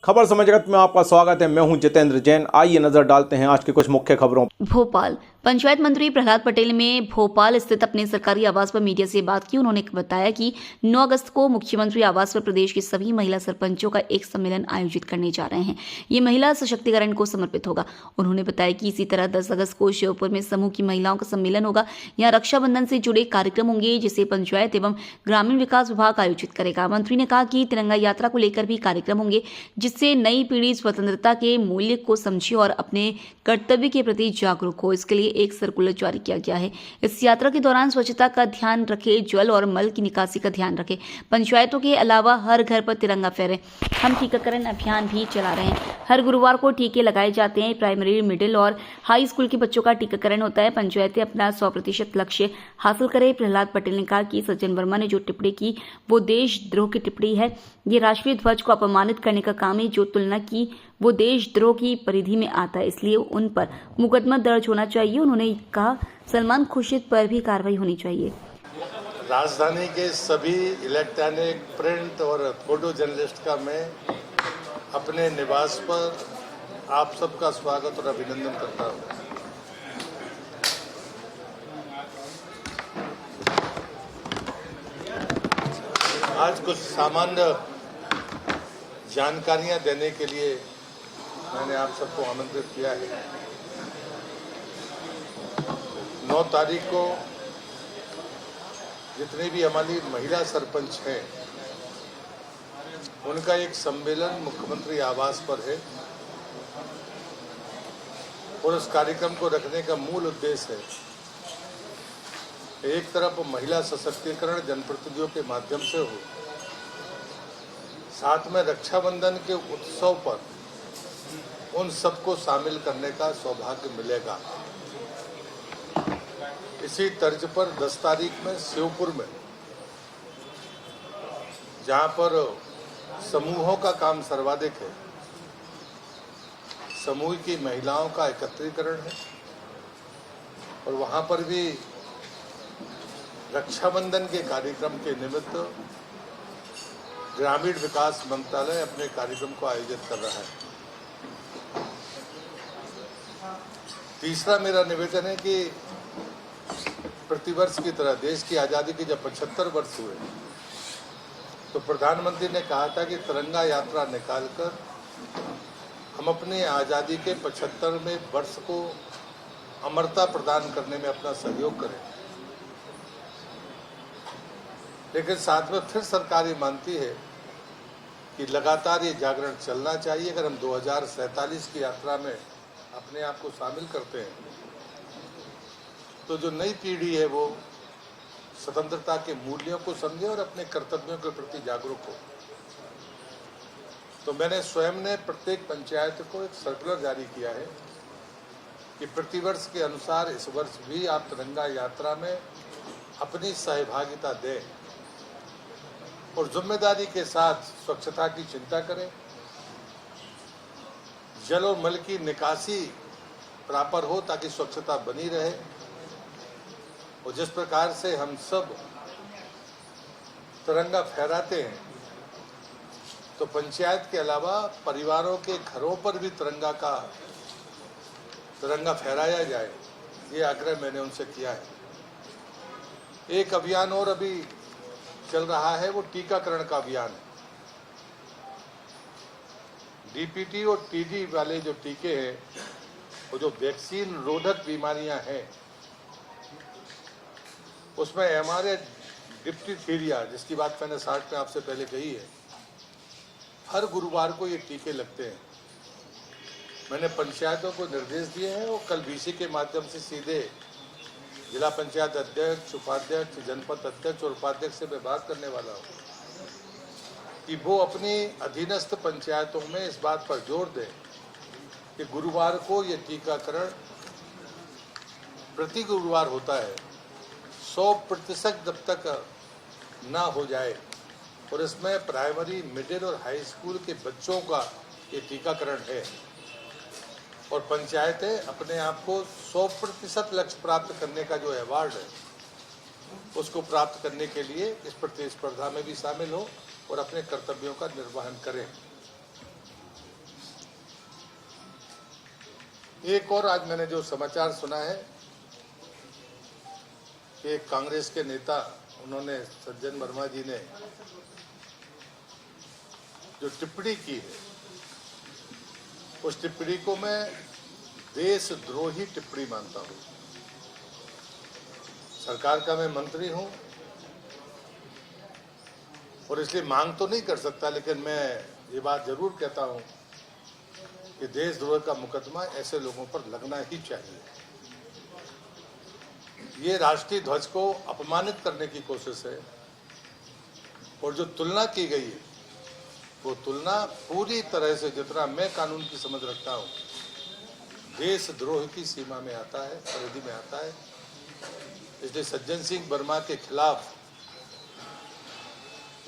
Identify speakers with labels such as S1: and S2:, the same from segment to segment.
S1: खबर समय जगत में आपका स्वागत है। मैं हूं जितेंद्र जैन। आइए नजर डालते हैं आज की कुछ मुख्य खबरों।
S2: भोपाल पंचायत मंत्री प्रहलाद पटेल ने भोपाल स्थित अपने सरकारी आवास पर मीडिया से बात की। उन्होंने बताया कि 9 अगस्त को मुख्यमंत्री आवास पर प्रदेश की सभी महिला सरपंचों का एक सम्मेलन आयोजित करने जा रहे हैं। ये महिला सशक्तिकरण को समर्पित होगा। उन्होंने बताया कि इसी तरह 10 अगस्त को श्योपुर में समूह की महिलाओं का सम्मेलन होगा। यहाँ रक्षाबंधन से जुड़े कार्यक्रम होंगे जिसे पंचायत एवं ग्रामीण विकास विभाग आयोजित करेगा। मंत्री ने कहा कि तिरंगा यात्रा को लेकर भी कार्यक्रम होंगे जिससे नई पीढ़ी स्वतंत्रता के मूल्य को समझे और अपने कर्तव्य के प्रति जागरूक हो। इसके लिए एक सर्कुलर जारी किया गया है। इस यात्रा के दौरान स्वच्छता का ध्यान रखें, जल और मल की निकासी का ध्यान रखें। पंचायतों के अलावा हर घर पर तिरंगा फहरे। हम टीकाकरण अभियान भी चला रहे हैं। हर गुरुवार को टीके लगाए जाते हैं। प्राइमरी, मिडिल और हाई स्कूल के बच्चों का टीकाकरण होता है। पंचायतें अपना 100% लक्ष्य हासिल करें। प्रहलाद पटेल ने कहा कि सज्जन वर्मा ने जो टिप्पणी की वो देशद्रोह की टिप्पणी है। ये राष्ट्रीय ध्वज को अपमानित करने का काम है। जो तुलना की वो देशद्रोह की परिधि में आता है, इसलिए उन पर मुकदमा दर्ज होना चाहिए। उन्होंने कहा सलमान खुर्शीद पर भी कार्रवाई होनी चाहिए।
S3: राजधानी के सभी इलेक्ट्रॉनिक, प्रिंट और फोटो जर्नलिस्ट का मैं अपने निवास पर आप सबका स्वागत और अभिनंदन करता हूँ। आज कुछ सामान्य जानकारियां देने के लिए मैंने आप सबको आमंत्रित किया है। 9 तारीख को जितने भी हमारी महिला सरपंच हैं उनका एक सम्मेलन मुख्यमंत्री आवास पर है और उस कार्यक्रम को रखने का मूल उद्देश्य है एक तरफ महिला सशक्तिकरण जनप्रतिनिधियों के माध्यम से हो, साथ में रक्षाबंधन के उत्सव पर उन सबको शामिल करने का सौभाग्य मिलेगा। इसी तर्ज पर 10 तारीख में श्योपुर में, जहां पर समूहों का काम सर्वाधिक है, समूह की महिलाओं का एकत्रीकरण है और वहां पर भी रक्षाबंधन के कार्यक्रम के निमित्त ग्रामीण विकास मंत्रालय अपने कार्यक्रम को आयोजित कर रहा है। तीसरा मेरा निवेदन है कि प्रतिवर्ष की तरह देश की आज़ादी के जब 75 वर्ष हुए तो प्रधानमंत्री ने कहा था कि तिरंगा यात्रा निकालकर हम अपनी आज़ादी के 75वें वर्ष को अमरता प्रदान करने में अपना सहयोग करें। लेकिन साथ में फिर सरकार ये मानती है कि लगातार ये जागरण चलना चाहिए। अगर हम 2047 की यात्रा में अपने आप को शामिल करते हैं तो जो नई पीढ़ी है वो स्वतंत्रता के मूल्यों को समझे और अपने कर्तव्यों के प्रति जागरूक हो। तो मैंने स्वयं ने प्रत्येक पंचायत को एक सर्कुलर जारी किया है कि प्रतिवर्ष के अनुसार इस वर्ष भी आप तिरंगा यात्रा में अपनी सहभागिता दें और जिम्मेदारी के साथ स्वच्छता की चिंता करें, जल और मल की निकासी प्रॉपर हो ताकि स्वच्छता बनी रहे। और जिस प्रकार से हम सब तिरंगा फहराते हैं तो पंचायत के अलावा परिवारों के घरों पर भी तिरंगा फहराया जाए, ये आग्रह मैंने उनसे किया है। एक अभियान और अभी चल रहा है, वो टीकाकरण का अभियान है। डीपीटी और टीडी वाले जो टीके हैं, वो जो वैक्सीन रोधक बीमारियां हैं, उसमें हमारे डिप्थीरिया, जिसकी बात मैंने 60 में आपसे पहले कही है, हर गुरुवार को ये टीके लगते हैं। मैंने पंचायतों को निर्देश दिए हैं और कल वीसी के माध्यम से सीधे जिला पंचायत अध्यक्ष, उपाध्यक्ष, जनपद अध्यक्ष और उपाध्यक्ष से मैं बात करने वाला हूँ कि वो अपनी अधीनस्थ पंचायतों में इस बात पर जोर दें कि गुरुवार को ये टीकाकरण प्रति गुरुवार होता है, 100% जब तक ना हो जाए और इसमें प्राइमरी, मिडिल और हाई स्कूल के बच्चों का ये टीकाकरण है और पंचायतें अपने आप को 100% लक्ष्य प्राप्त करने का जो अवार्ड है उसको प्राप्त करने के लिए इस प्रतिस्पर्धा में भी शामिल हो और अपने कर्तव्यों का निर्वहन करें। एक और आज मैंने जो समाचार सुना है कि एक कांग्रेस के नेता, उन्होंने, सज्जन वर्मा जी ने जो टिप्पणी की है, उस टिप्पणी को मैं देशद्रोही टिप्पणी मानता हूं। सरकार का मैं मंत्री हूं और इसलिए मांग तो नहीं कर सकता, लेकिन मैं ये बात जरूर कहता हूं कि देशद्रोह का मुकदमा ऐसे लोगों पर लगना ही चाहिए। ये राष्ट्रीय ध्वज को अपमानित करने की कोशिश है और जो तुलना की गई है वो तुलना पूरी तरह से, जितना मैं कानून की समझ रखता हूं, देशद्रोह की सीमा में आता है, परिधि में आता है। इसलिए सज्जन सिंह वर्मा के खिलाफ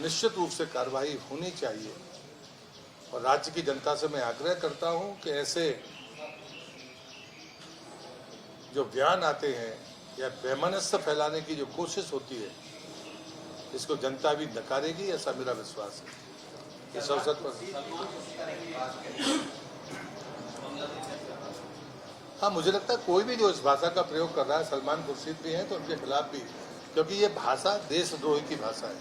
S3: निश्चित रूप से कार्रवाई होनी चाहिए और राज्य की जनता से मैं आग्रह करता हूं कि ऐसे जो बयान आते हैं या वैमनस्य फैलाने की जो कोशिश होती है, इसको जनता भी नकारेगी, ऐसा मेरा विश्वास है। इस अवसर पर हाँ, मुझे लगता है कोई भी जो इस भाषा का प्रयोग कर रहा है, सलमान खुर्शीद भी हैं, तो उनके खिलाफ भी, क्योंकि ये भाषा देशद्रोही की भाषा है।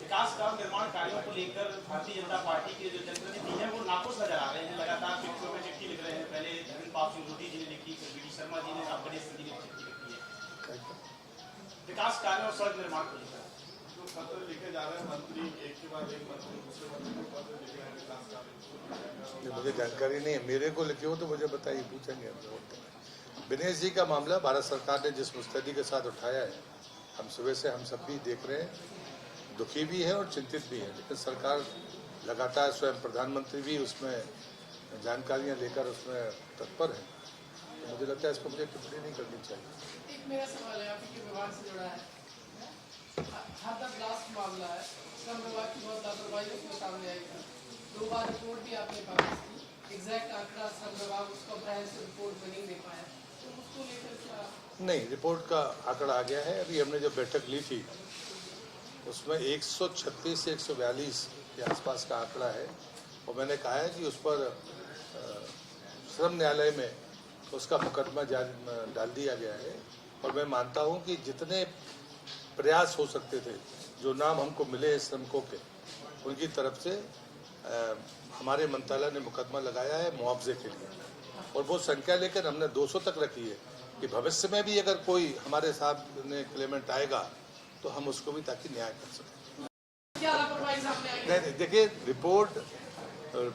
S4: विकास का निर्माण कार्यों को लेकर भारतीय जनता पार्टी के जो जनप्रतिनिधि हैं वो नाखुश नजर आ रहे हैं। लगातार चिट्ठियों में चिट्ठी लिख रहे हैं। पहले धर्मेंद्र पाल सिंह जी ने लिखी, फिर बीडी शर्मा जी ने, अब गणेश जी ने चिट्ठी लिखी है विकास कार्यों और सड़क निर्माण को लेकर। जो पत्र लिखे जा रहे हैं, मंत्री एक के बाद एक मंत्री दूसरे मंत्री को पत्र लिखे हैं विकास कार्य।
S3: मुझे जानकारी नहीं है, मेरे को लिखे हो तो मुझे बताइए, पूछेंगे हम। दिनेश जी का मामला भारत सरकार ने जिस मुस्तैदी के साथ उठाया है, हम सुबह से हम सब भी देख रहे हैं, दुखी भी है और चिंतित भी है। लेकिन सरकार लगातार, स्वयं प्रधानमंत्री भी उसमें जानकारियां लेकर उसमें तत्पर है। तो मुझे लगता है इस पर मुझे टिप्पणी नहीं करनी चाहिए।
S5: एक मेरा सवाल है, आपके विभाग से जुड़ा है। हाथरस ब्लास्ट मामला है, श्रम विभाग की बहुत लापरवाही उसमें सामने आई थी। 2 बार रिपोर्ट भी आपने पास की, एग्जैक्ट आंकड़ा श्रम विभाग उसको कॉम्प्रिहेंसिव रिपोर्ट में नहीं दे पाया, तो उसको लेकर क्या? नहीं,
S3: रिपोर्ट का आंकड़ा आ गया है। अभी हमने जो बैठक ली थी उसमें 136 से 142 के आसपास का आंकड़ा है और मैंने कहा है कि उस पर श्रम न्यायालय में उसका मुकदमा डाल दिया गया है। और मैं मानता हूं कि जितने प्रयास हो सकते थे, जो नाम हमको मिले श्रमिकों के, उनकी तरफ से हमारे मंत्रालय ने मुकदमा लगाया है मुआवजे के लिए और वो संख्या लेकर हमने 200 तक रखी है कि भविष्य में भी अगर कोई हमारे सामने क्लेमेंट आएगा तो हम उसको भी, ताकि न्याय कर सकें।
S5: क्या लापरवाही सामने आई?
S3: नहीं, देखिए, रिपोर्ट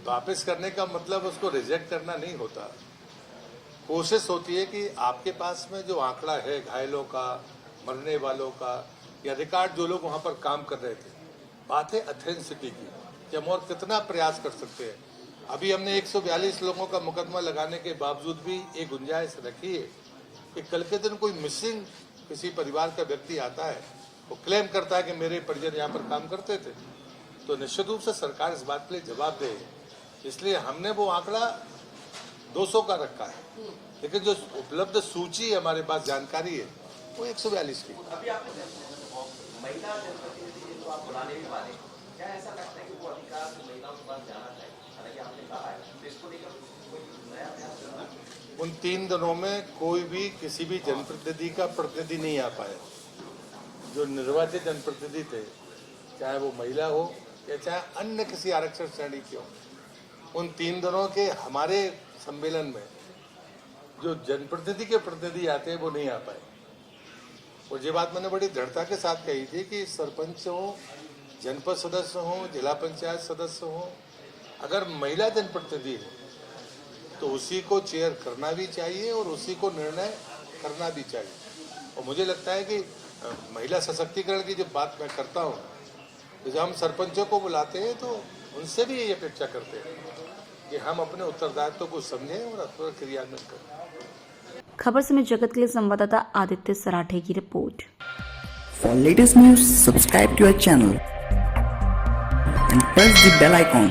S3: वापस करने का मतलब उसको रिजेक्ट करना नहीं होता। कोशिश होती है कि आपके पास में जो आंकड़ा है घायलों का, मरने वालों का, या रिकॉर्ड जो लोग वहां पर काम कर रहे थे, बात है ऑथेंटिसिटी की, कि हम और कितना प्रयास कर सकते हैं। अभी हमने 142 लोगों का मुकदमा लगाने के बावजूद भी एक गुंजाइश रखी है कि कल के दिन कोई मिसिंग किसी परिवार का व्यक्ति आता है, वो क्लेम करता है कि मेरे परिजन यहाँ पर काम करते थे, तो निश्चित रूप से सरकार इस बात के लिए जवाब दे। इसलिए हमने वो आंकड़ा 200 का रखा है, लेकिन जो उपलब्ध सूची हमारे पास जानकारी है वो 142 की।
S4: अभी आपने महिला जनप्रतिनिधि जो आप बुलाने भी वाले, क्या ऐसा लगता है कि वो अधिकार महिलाओं के पास जाना चाहिए? हालांकि आपने कहा है, तो इसको लेकर कोई नया प्रयास करना?
S3: उन 3 दिनों में कोई भी किसी भी जनप्रतिनिधि का प्रतिनिधि नहीं आ पाया। जो निर्वाचित जनप्रतिनिधि थे, चाहे वो महिला हो या चाहे अन्य किसी आरक्षण श्रेणी की हो, उन 3 दिनों के हमारे सम्मेलन में जो जनप्रतिनिधि के प्रतिनिधि आते हैं वो नहीं आ पाए। और ये बात मैंने बड़ी दृढ़ता के साथ कही थी कि सरपंच हो, जनपद सदस्य हो, जिला पंचायत सदस्य हो, अगर महिला जनप्रतिनिधि है तो उसी को चेयर करना भी चाहिए और उसी को निर्णय करना भी चाहिए। और मुझे लगता है कि महिला सशक्तिकरण की जो बात मैं करता हूँ, तो जब हम सरपंचों को बुलाते हैं तो उनसे भी यही अपेक्षा करते हैं कि हम अपने उत्तरदायित्व को समझें और अथवा क्रियान्वित करें।
S2: खबर समय जगत के लिए संवाददाता आदित्य सराठे की report.
S6: For latest news, subscribe to our channel and press the bell icon.